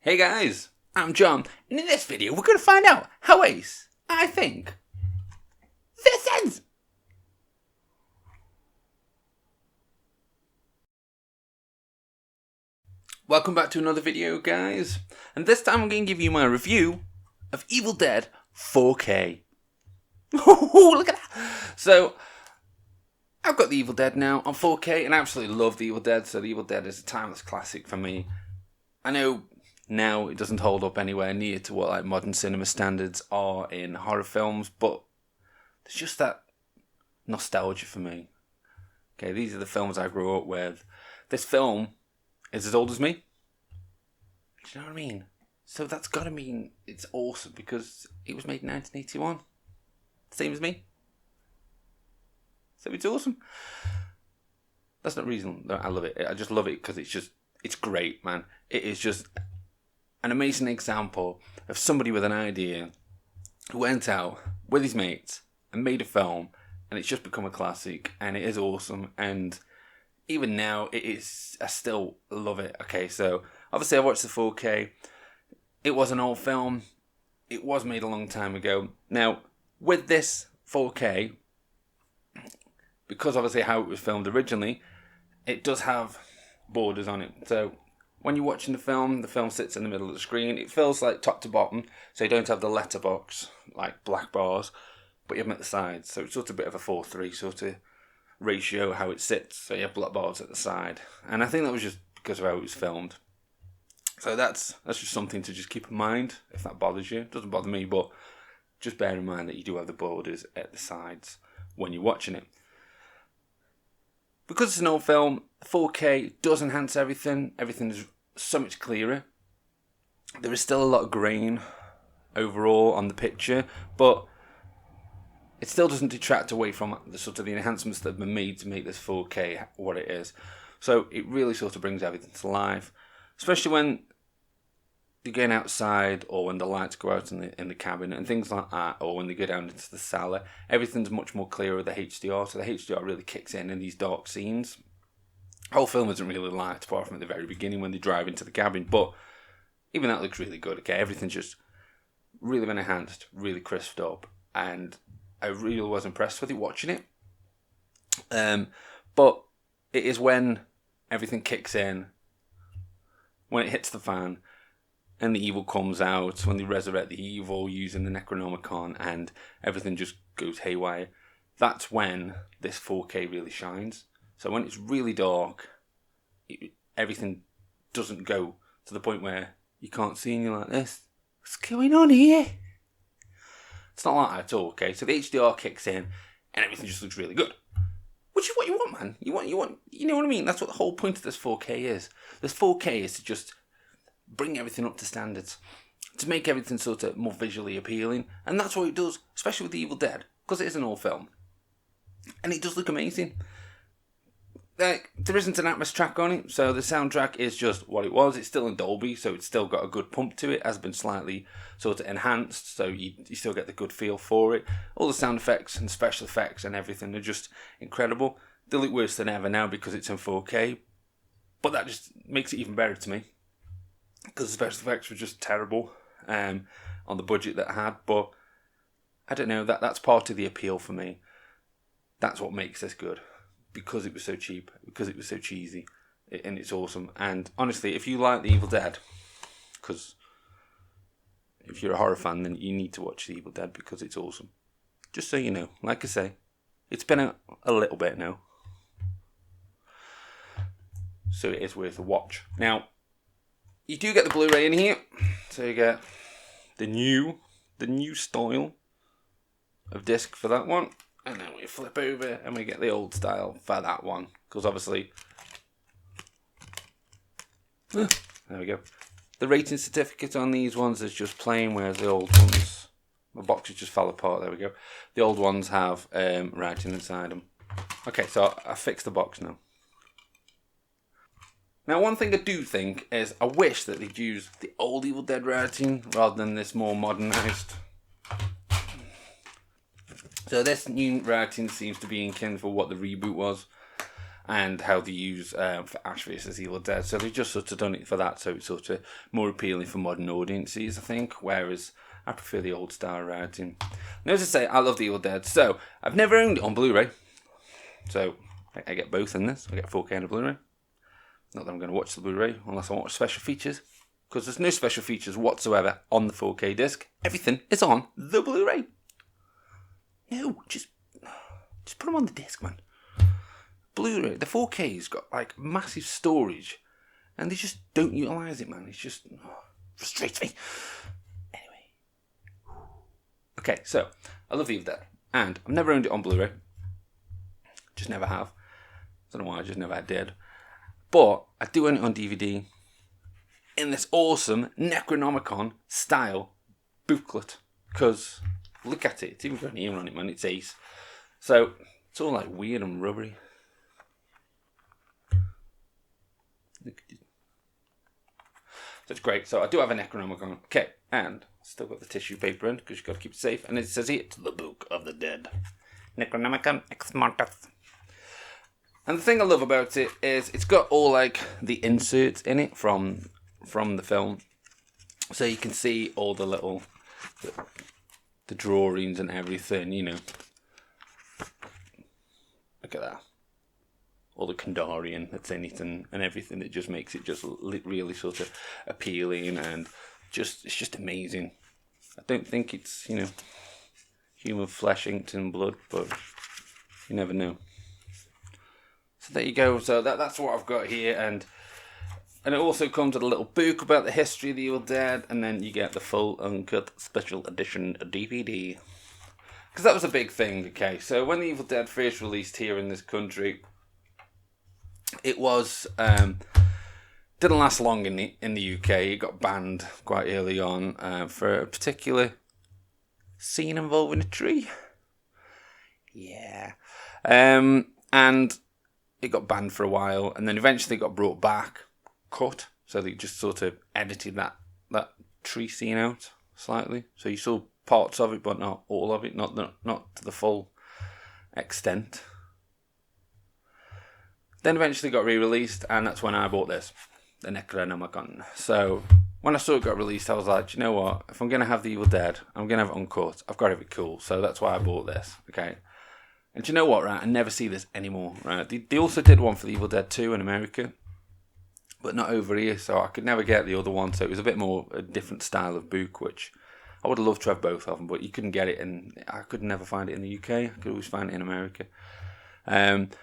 Hey guys, I'm John, and in this video we're going to find out how ace I think this ends. Welcome back to another video, guys, and this time I'm going to give you my review of Evil Dead 4K. Look at that! So, I've got the Evil Dead now on 4K, and I absolutely love the Evil Dead, so the Evil Dead is a timeless classic for me. I know now it doesn't hold up anywhere near to what like modern cinema standards are in horror films, but there's just that nostalgia for me. Okay, these are the films I grew up with. This film is as old as me. Do you know what I mean? So that's got to mean it's awesome because it was made in 1981. Same as me. So it's awesome. That's not the reason that I love it. I just love it because it's great, man. It is just an amazing example of somebody with an idea who went out with his mates and made a film, and it's just become a classic, and it is awesome. And even now, I still love it. Okay, so obviously I watched the 4K. It was an old film. It was made a long time ago. Now, with this 4K, because obviously how it was filmed originally, it does have borders on it. So when you're watching the film sits in the middle of the screen. It feels like top to bottom, so you don't have the letterbox, like black bars, but you have them at the sides. So it's sort of a bit of a 4:3 sort of ratio how it sits. So you have black bars at the side. And I think that was just because of how it was filmed. So that's just something to just keep in mind, if that bothers you. It doesn't bother me, but just bear in mind that you do have the borders at the sides when you're watching it. Because it's an old film, 4K does enhance everything. Everything is so much clearer. There is still a lot of grain overall on the picture, but it still doesn't detract away from the sort of the enhancements that have been made to make this 4K what it is. So it really sort of brings everything to life, especially when you're going outside or when the lights go out in the cabin and things like that, or when they go down into the cellar. Everything's much more clear with the HDR, so the HDR really kicks in these dark scenes. The whole film isn't really light apart from at the very beginning when they drive into the cabin, but even that looks really good. Okay, everything's just really been enhanced, really crisped up, and I really was impressed with it watching it. But it is when everything kicks in, when it hits the fan, and the evil comes out, when they resurrect the evil using the Necronomicon and everything just goes haywire. That's when this 4K really shines. So when it's really dark, everything doesn't go to the point where you can't see and you're like this. What's going on here? It's not like that at all, okay? So the HDR kicks in and everything just looks really good. Which is what you want, man. You want, you know what I mean? That's what the whole point of this 4K is. This 4K is to just bring everything up to standards, to make everything sort of more visually appealing, and that's what it does, especially with The Evil Dead, because it is an old film, and it does look amazing. There isn't an Atmos track on it, so the soundtrack is just what it was. It's still in Dolby, so it's still got a good pump to it, has been slightly sort of enhanced, so you still get the good feel for it. All the sound effects and special effects and everything are just incredible. They look worse than ever now because it's in 4K, but that just makes it even better to me, because the special effects were just terrible on the budget that I had. But I don't know, that's part of the appeal for me. That's what makes this good, because it was so cheap, because it was so cheesy, and it's awesome. And honestly, if you like The Evil Dead, because if you're a horror fan, then you need to watch The Evil Dead because it's awesome. Just so you know, like I say, it's been a little bit now, so it is worth a watch. Now, you do get the Blu Ray in here, so you get the new style of disc for that one, and then we flip over and we get the old style for that one, because obviously, there we go. The rating certificate on these ones is just plain, whereas the old ones, my boxes just fell apart. There we go. The old ones have writing inside them. Okay, so I fixed the box now. Now, one thing I do think is I wish that they'd use the old Evil Dead writing rather than this more modernised. So this new writing seems to be in kin for what the reboot was. and how they use for Ash vs Evil Dead. So they've just sort of done it for that, so it's sort of more appealing for modern audiences, I think, whereas I prefer the old style writing. Now, as I say, I love the Evil Dead, so I've never owned it on Blu Ray, so I get both in this. I get 4K and a Blu Ray. Not that I'm going to watch the Blu Ray unless I watch special features, because there's no special features whatsoever on the 4K disc. Everything is on the Blu Ray. No, just put them on the disc, man. Blu Ray, the 4K's got like massive storage, and they just don't utilise it, man. It's just frustrates me. Anyway, okay, so I love Evil Dead, and I've never owned it on Blu Ray. Just never have. Don't know why, I just never did. But I do own it on DVD in this awesome Necronomicon style booklet. Because look at it, it's even got an ear on it, man. It's ace. So it's all like weird and rubbery. Look at it. So it's great. So I do have a Necronomicon. Okay, and still got the tissue paper in because you've got to keep it safe. And it says here, it's the Book of the Dead. Necronomicon Ex Mortis. And the thing I love about it is it's got all like the inserts in it from the film, so you can see all the little the drawings and everything. You know, look at that, all the Kandarian that's in it and everything that just makes it just really sort of appealing and it's just amazing. I don't think it's human flesh inked in blood, but you never know. So there you go. So that's what I've got here, and it also comes with a little book about the history of the Evil Dead, and then you get the full uncut special edition DVD. Because that was a big thing. Okay, so when the Evil Dead first released here in this country, it was didn't last long in the UK. It got banned quite early on for a particular scene involving a tree. Yeah, and it got banned for a while, and then eventually got brought back, cut. So they just sort of edited that tree scene out slightly. So you saw parts of it, but not all of it, not to the full extent. Then eventually got re-released, and that's when I bought this, the Necronomicon. So when I saw it got released, I was like, you know what? If I'm going to have the Evil Dead, I'm going to have it uncut. I've got to have it cool. So that's why I bought this, okay? And do you know what, right? I never see this anymore, right? They also did one for the Evil Dead 2 in America, but not over here, so I could never get the other one. So it was a bit more a different style of book, which I would have loved to have both of them, but you couldn't get it, and I could never find it in the UK. I could always find it in America. And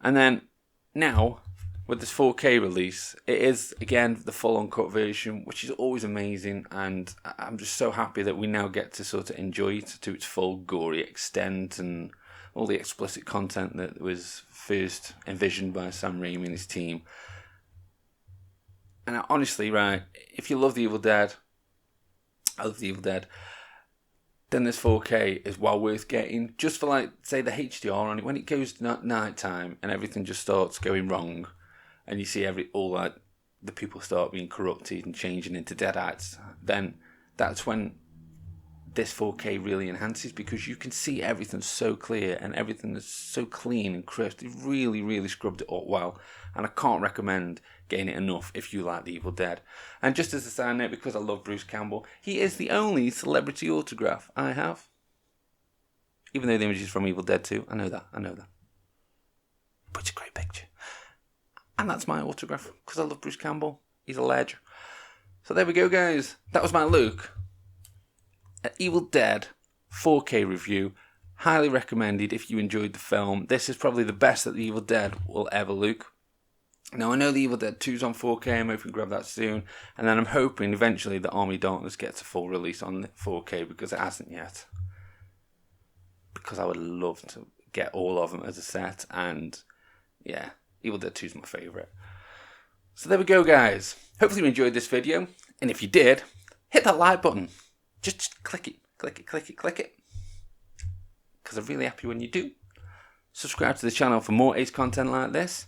then now, with this 4K release, it is, again, the full uncut version, which is always amazing, and I'm just so happy that we now get to sort of enjoy it to its full gory extent and all the explicit content that was first envisioned by Sam Raimi and his team. And honestly, right, if you love The Evil Dead, I love The Evil Dead, then this 4K is well worth getting, just for, like, say, the HDR on it. When it goes to night time and everything just starts going wrong, and you see all like the people start being corrupted and changing into deadites, then that's when this 4K really enhances, because you can see everything so clear and everything is so clean and crisp. They really, really scrubbed it up well, and I can't recommend getting it enough if you like The Evil Dead. And just as a side note, because I love Bruce Campbell, he is the only celebrity autograph I have. Even though the image is from Evil Dead 2, I know that. But it's a great picture. And that's my autograph, because I love Bruce Campbell. He's a ledge. So there we go, guys. That was my look at Evil Dead 4K review. Highly recommended if you enjoyed the film. This is probably the best that the Evil Dead will ever look. Now, I know the Evil Dead 2's on 4K. I'm hoping to grab that soon. And then I'm hoping eventually that Army of Darkness gets a full release on 4K, because it hasn't yet. Because I would love to get all of them as a set. And yeah, Evil Dead 2 is my favourite. So there we go, guys. Hopefully you enjoyed this video. And if you did, hit that like button. Just click it. Because I'm really happy when you do. Subscribe to the channel for more Ace content like this.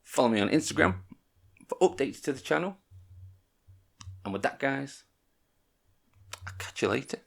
Follow me on Instagram for updates to the channel. And with that, guys, I'll catch you later.